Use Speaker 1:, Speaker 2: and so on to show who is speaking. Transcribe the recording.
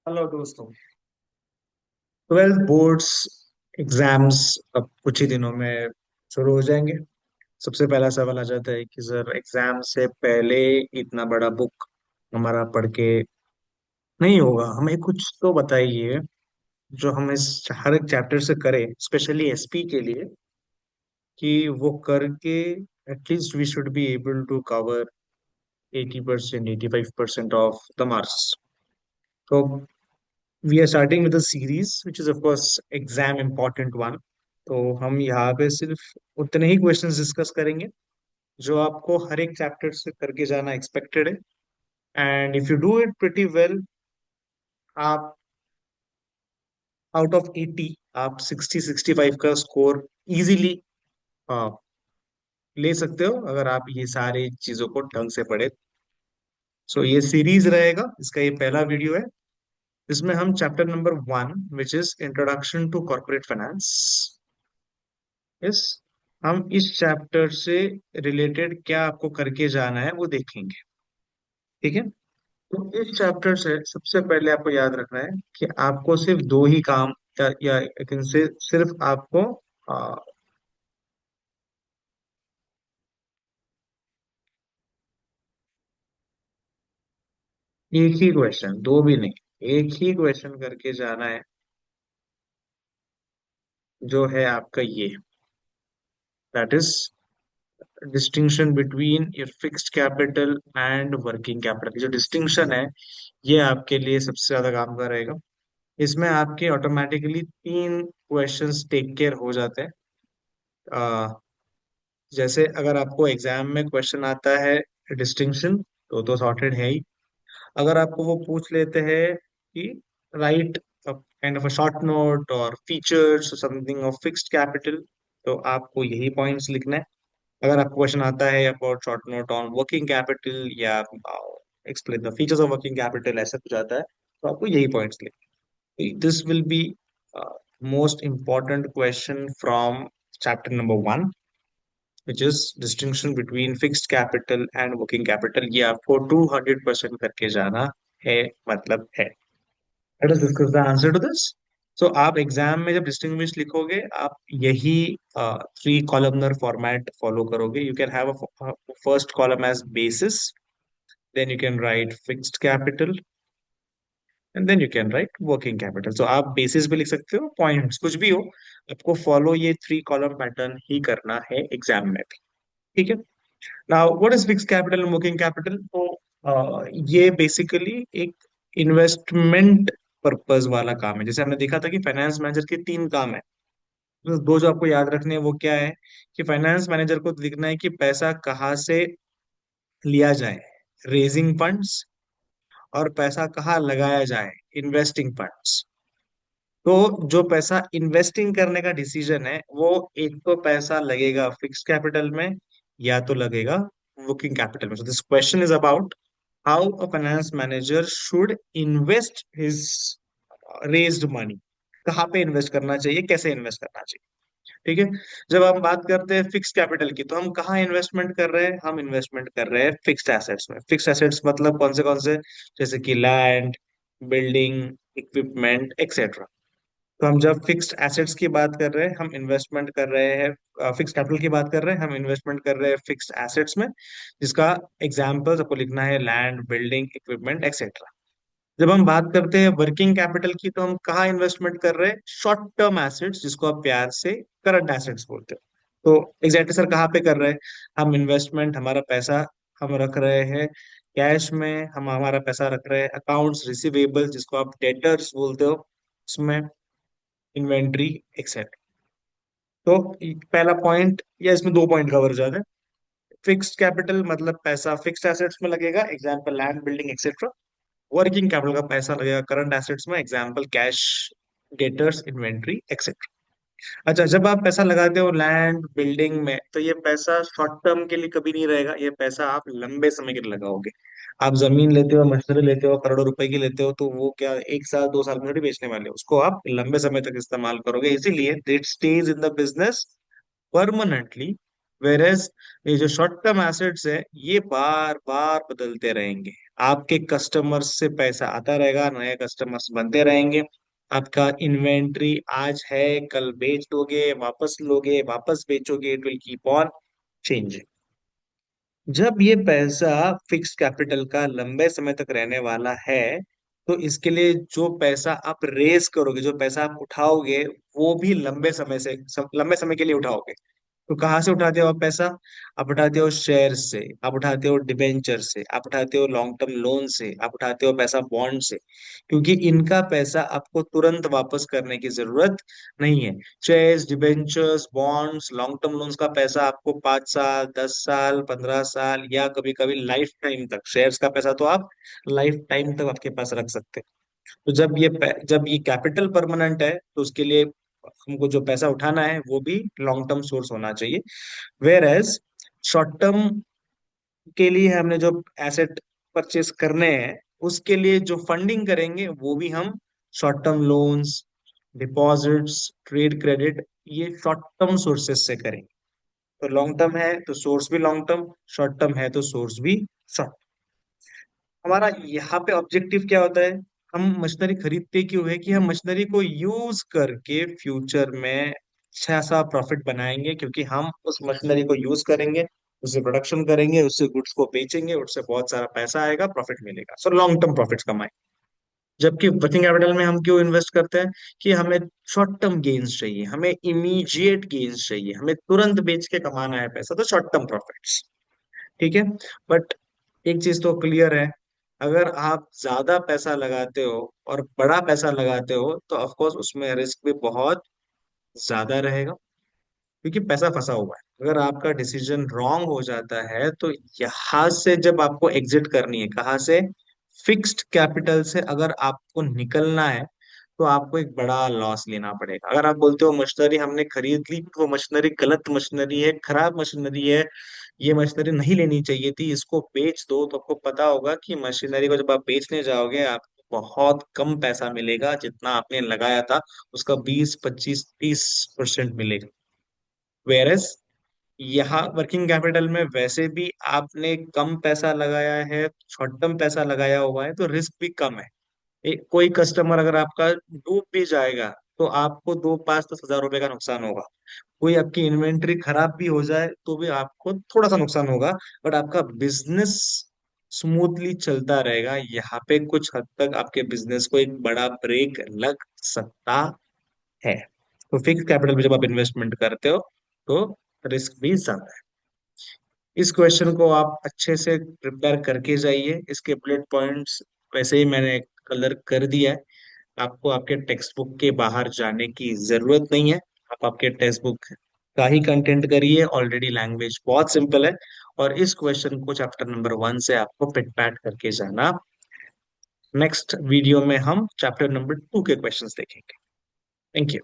Speaker 1: Hello दोस्तों। 12th boards exams अब कुछ ही दिनों में शुरू हो जाएंगे। सबसे पहला सवाल आ जाता है कि सर एग्जाम से पहले इतना बड़ा बुक हमारा पढ़ के नहीं होगा, हमें कुछ तो बताइए जो हम इस हर एक चैप्टर से करें, स्पेशली एसपी के लिए, कि वो करके atleast we should be able to cover 80% 85% of the marks. तो we are starting with a series which is of course exam important one. तो हम यहाँ पे सिर्फ उतने ही क्वेश्चंस डिस्कस करेंगे जो आपको हर एक चैप्टर से करके जाना एक्सपेक्टेड है। And if you do it pretty well, आप आउट ऑफ 80 आप 60 65 का स्कोर इजीली ले सकते हो अगर आप ये सारी चीजों को ढंग से पढ़े। सो ये सीरीज रहेगा, इसका ये पहला वीडियो है। इसमें हम chapter number 1 which is introduction to corporate finance, yes, हम इस चैप्टर से रिलेटेड क्या आपको करके जाना है वो देखेंगे। ठीक है। तो इस चैप्टर से सबसे पहले आपको याद रखना है कि आपको सिर्फ दो ही काम या से सिर्फ आपको आ, एक ही क्वेश्चन, दो भी नहीं, एक ही क्वेश्चन करके जाना है, जो है आपका ये, that is distinction between your fixed capital and working capital. जो डिस्टिंक्शन है ये आपके लिए सबसे ज्यादा काम का रहेगा। इसमें आपके ऑटोमेटिकली तीन क्वेश्चंस टेक केयर हो जाते हैं। जैसे अगर आपको एग्जाम में क्वेश्चन आता है डिस्टिंक्शन, तो सॉर्टेड है ही। अगर आपको वो पूछ लेते हैं कि write kind of a short note और features something of fixed capital, तो आपको यही पॉइंट्स लिखना है। अगर आपको क्वेश्चन आता है about short note on working capital या explain the features of working capital, ऐसा कुछ आता है तो आपको यही पॉइंट्स लिखना है। This will be most important question from chapter number 1, which is distinction between fixed capital and working capital। ये आपको 200% करके जाना है, मतलब है। Let us discuss the answer to this। So आप एग्जाम में जब डिस्टिंग्विश लिखोगे, आप यही थ्री कॉलमनर फॉर्मेट फॉलो करोगे। You can have a first column as basis, then you can write fixed capital, and then you can write working capital. So आप basis पे लिख सकते हो, पॉइंट्स कुछ भी हो, आपको फॉलो ये थ्री कॉलम पैटर्न ही करना है एग्जाम में भी। ठीक है। Now what is fixed capital and working capital? तो ये बेसिकली एक इन्वेस्टमेंट पर्पस वाला काम है। जैसे हमने देखा था कि फाइनेंस मैनेजर के तीन काम है, तो दो जो आपको याद रखने हैं वो क्या है, कि फाइनेंस मैनेजर को देखना है कि पैसा कहाँ से लिया जाए, रेजिंग फंड्स, और पैसा कहाँ लगाया जाए, इन्वेस्टिंग फंड्स। तो जो पैसा इन्वेस्टिंग करने का डिसीजन है वो एक तो पैसा लगेगा फिक्स कैपिटल में या तो लगेगा वर्किंग कैपिटल में। So this question is about how a finance manager should invest his raised money. कहाँ पे इन्वेस्ट करना चाहिए, कैसे इन्वेस्ट करना चाहिए। ठीक है। जब हम बात करते हैं फिक्स कैपिटल की, तो हम कहाँ इन्वेस्टमेंट कर रहे हैं? हम इन्वेस्टमेंट कर रहे हैं फिक्स्ड एसेट्स में। फिक्स्ड एसेट्स मतलब कौन से, जैसे कि लैंड, बिल्डिंग, इक्विपमेंट एक्सेट्रा। तो हम जब फिक्स्ड एसेट्स की बात कर रहे हैं, हम इन्वेस्टमेंट कर रहे हैं, फिक्स कैपिटल की बात कर रहे हैं, हम इन्वेस्टमेंट कर रहे हैं फिक्स्ड एसेट्स में, जिसका एग्जाम्पल आपको लिखना है लैंड, बिल्डिंग, इक्विपमेंट एक्सेट्रा। जब हम बात करते हैं वर्किंग कैपिटल की, तो हम कहाँ इन्वेस्टमेंट कर रहे हैं? शॉर्ट टर्म एसेट्स, जिसको आप प्यार से करंट एसेट्स बोलते हो। तो एग्जैक्टली सर कहाँ पे कर रहे हैं? हम इन्वेस्टमेंट, हमारा पैसा हम रख रहे हैं कैश में, हम हमारा पैसा रख रहे हैं अकाउंट्स रिसीवेबल, जिसको आप डेटर्स बोलते हो, उसमें इन्वेंट्री एक्सेट्रा। तो पहला पॉइंट, या इसमें दो पॉइंट कवर हो जाते हैं। फिक्स्ड कैपिटल मतलब पैसा फिक्स्ड एसेट्स में लगेगा, example land, building etcetera. Working capital का पैसा लगेगा करंट एसेट्स में, example cash, debtors, inventory etcetera. अच्छा, जब आप पैसा लगाते हो लैंड, बिल्डिंग में, तो ये पैसा शॉर्ट टर्म के लिए कभी नहीं रहेगा, ये पैसा आप लंबे समय के लिए लगाओगे। आप जमीन लेते हो, मशीनरी लेते हो, करोड़ों रुपए की लेते हो, तो वो क्या एक साल दो साल में थोड़ी बेचने वाले हो, उसको आप लंबे समय तक इस्तेमाल करोगे। इसीलिए it stays in the business permanently whereas ये जो शॉर्ट टर्म एसेट्स है ये बार बार बदलते रहेंगे। आपके कस्टमर्स से पैसा आता रहेगा, नए कस्टमर्स बनते रहेंगे। आपका इन्वेंट्री आज है, कल बेच दोगे, वापस लोगे, वापस बेचोगे, it will keep on changing. जब ये पैसा फिक्स कैपिटल का लंबे समय तक रहने वाला है, तो इसके लिए जो पैसा आप रेस करोगे, जो पैसा आप उठाओगे, वो भी लंबे समय के लिए उठाओगे। तो कहाँ से उठाते हो आप पैसा? आप उठाते हो शेयर से, आप उठाते हो डिबेंचर से, आप उठाते हो लॉन्ग टर्म लोन से, आप उठाते हो पैसा बॉन्ड से। क्योंकि इनका पैसा आपको तुरंत वापस करने की जरूरत नहीं है। Shares, debentures, bonds, long term loans का पैसा आपको 5 साल, 10 साल, 15 साल या कभी कभी लाइफ टाइम तक, शेयर्स का पैसा तो आप लाइफ टाइम तक आपके पास रख सकते हैं। तो जब ये कैपिटल परमानेंट है, तो उसके लिए हमको जो पैसा उठाना है वो भी लॉन्ग टर्म सोर्स होना चाहिए। वेयर एज शॉर्ट टर्म के लिए हमने जो एसेट परचेस करने हैं, उसके लिए जो फंडिंग करेंगे वो भी हम short term loans, deposits, trade credit, ये शॉर्ट टर्म सोर्सेस से करेंगे। तो लॉन्ग टर्म है तो सोर्स भी लॉन्ग टर्म, शॉर्ट टर्म है तो सोर्स भी शॉर्ट। हमारा यहाँ पे ऑब्जेक्टिव क्या होता है? हम मशीनरी खरीदते क्यों है? कि हम मशीनरी को यूज करके फ्यूचर में अच्छा सा प्रॉफिट बनाएंगे, क्योंकि हम उस मशीनरी को यूज करेंगे, उससे प्रोडक्शन करेंगे, उससे गुड्स को बेचेंगे, उससे बहुत सारा पैसा आएगा, प्रॉफिट मिलेगा, सो लॉन्ग टर्म प्रॉफिट्स कमाएंगे। जबकि वर्किंग कैपिटल में हम क्यों इन्वेस्ट करते हैं? कि हमें शॉर्ट टर्म गेन्स चाहिए, हमें इमीडिएट गेन्स चाहिए, हमें तुरंत बेच के कमाना है पैसा, तो शॉर्ट टर्म प्रॉफिट्स। ठीक है। बट एक चीज तो क्लियर है, अगर आप ज्यादा पैसा लगाते हो और बड़ा पैसा लगाते हो, तो ऑफ कोर्स उसमें रिस्क भी बहुत ज्यादा रहेगा, क्योंकि पैसा फंसा हुआ है। अगर आपका डिसीजन रॉन्ग हो जाता है, तो यहां से जब आपको एग्जिट करनी है, कहाँ से? फिक्स्ड कैपिटल से अगर आपको निकलना है, तो आपको एक बड़ा लॉस लेना पड़ेगा। अगर आप बोलते हो मशीनरी हमने खरीद ली, तो वो मशीनरी गलत मशीनरी है, खराब मशीनरी है, ये मशीनरी नहीं लेनी चाहिए थी, इसको बेच दो, तो आपको पता होगा कि मशीनरी को जब आप बेचने जाओगे, आपको बहुत कम पैसा मिलेगा, जितना आपने लगाया था उसका 20, 25, 30% मिलेगा। वेरस यहाँ वर्किंग कैपिटल में वैसे भी आपने कम पैसा लगाया है, शॉर्ट टर्म पैसा लगाया हुआ है, तो रिस्क भी कम है। कोई कस्टमर अगर आपका डूब भी जाएगा, तो आपको 2, 5, 10 हजार रुपए का नुकसान होगा। कोई आपकी इन्वेंट्री खराब भी हो जाए तो भी आपको थोड़ा सा नुकसान होगा, बट आपका बिजनेस स्मूथली चलता रहेगा। यहाँ पे कुछ हद तक आपके बिजनेस को एक बड़ा ब्रेक लग सकता है। तो फिक्स कैपिटल में जब आप इन्वेस्टमेंट करते हो, तो रिस्क भी ज्यादा है। इस क्वेश्चन को आप अच्छे से प्रिपेयर करके जाइए। इसके बुलेट पॉइंट्स वैसे ही मैंने कलर कर दिया है। आपको आपके टेक्स्ट बुक के बाहर जाने की जरूरत नहीं है। आप आपके टेक्स्ट बुक का ही कंटेंट करिए, ऑलरेडी लैंग्वेज बहुत सिंपल है। और इस क्वेश्चन को चैप्टर नंबर 1 से आपको पिट पैट करके जाना। नेक्स्ट वीडियो में हम चैप्टर नंबर 2 के क्वेश्चंस देखेंगे। Thank you.